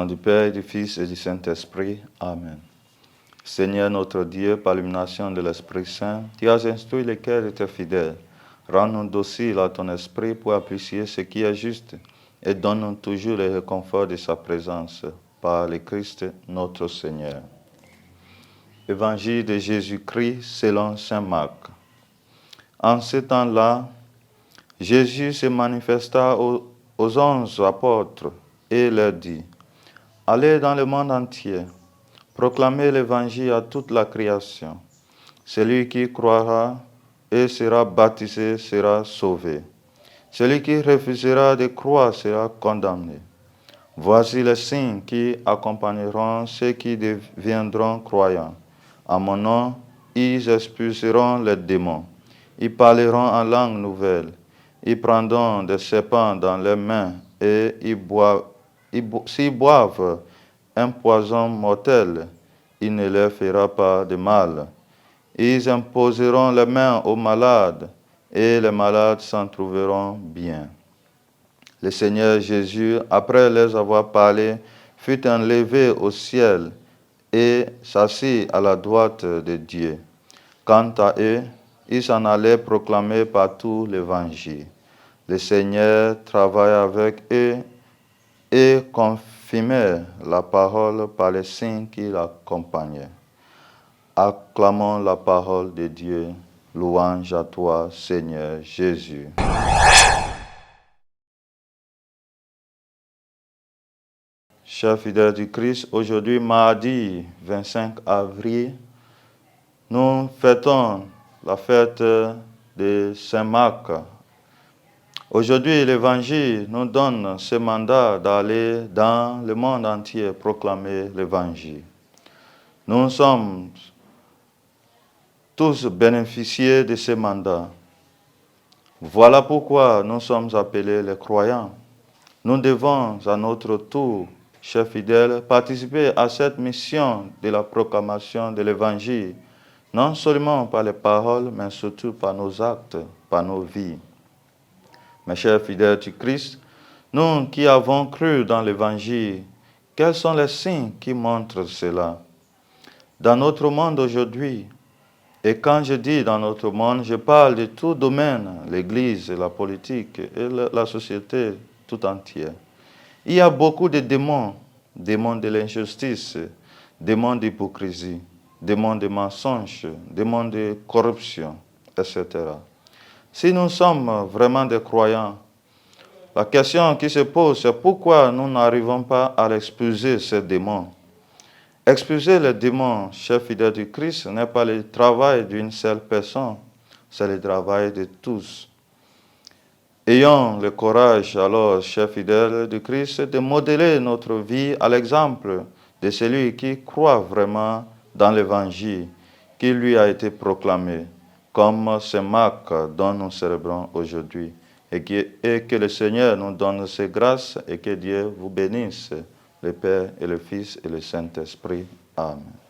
nom du Père, du Fils et du Saint-Esprit. Amen. Seigneur notre Dieu, par l'illumination de l'Esprit Saint, tu as instruit les cœurs de tes fidèles. Rends-nous dociles à ton esprit pour apprécier ce qui est juste et donne-nous toujours le réconfort de sa présence par le Christ notre Seigneur. Évangile de Jésus-Christ selon saint Marc. En ce temps-là, Jésus se manifesta aux 11 apôtres et leur dit: Allez dans le monde entier, proclamez l'évangile à toute la création. Celui qui croira et sera baptisé sera sauvé. Celui qui refusera de croire sera condamné. Voici les signes qui accompagneront ceux qui deviendront croyants. À mon nom, ils expulseront les démons. Ils parleront en langue nouvelle. Ils prendront des serpents dans leurs mains et s'ils boivent un poison mortel, il ne leur fera pas de mal. Ils imposeront les mains aux malades et les malades s'en trouveront bien. Le Seigneur Jésus, après leur avoir parlé, fut enlevé au ciel et s'assit à la droite de Dieu. Quant à eux, ils s'en allaient proclamer partout l'Évangile. Le Seigneur travaillait avec eux et confirmait la parole par les signes qui l'accompagnaient. Acclamons la parole de Dieu. Louange à toi, Seigneur Jésus. Chers fidèles du Christ, aujourd'hui, mardi 25 avril, nous fêtons la fête de Saint Marc. Aujourd'hui, l'Évangile nous donne ce mandat d'aller dans le monde entier proclamer l'Évangile. Nous sommes tous bénéficiés de ce mandat. Voilà pourquoi nous sommes appelés les croyants. Nous devons à notre tour, chers fidèles, participer à cette mission de la proclamation de l'Évangile, non seulement par les paroles, mais surtout par nos actes, par nos vies. Mes chers fidèles du Christ, nous qui avons cru dans l'Évangile, quels sont les signes qui montrent cela? Dans notre monde aujourd'hui, et quand je dis dans notre monde, je parle de tout domaine, l'Église, la politique et la société tout entière. Il y a beaucoup de démons, démons de l'injustice, démons d'hypocrisie, démons de mensonges, démons de corruption, etc. Si nous sommes vraiment des croyants, la question qui se pose, c'est pourquoi nous n'arrivons pas à expulser ces démons. Expulser les démons, chers fidèles du Christ, n'est pas le travail d'une seule personne, c'est le travail de tous. Ayons le courage, alors, chers fidèles du Christ, de modeler notre vie à l'exemple de celui qui croit vraiment dans l'Évangile qui lui a été proclamé, comme Saint Marc dont nous célébrons aujourd'hui. Et que le Seigneur nous donne ses grâces et que Dieu vous bénisse, le Père et le Fils et le Saint-Esprit. Amen.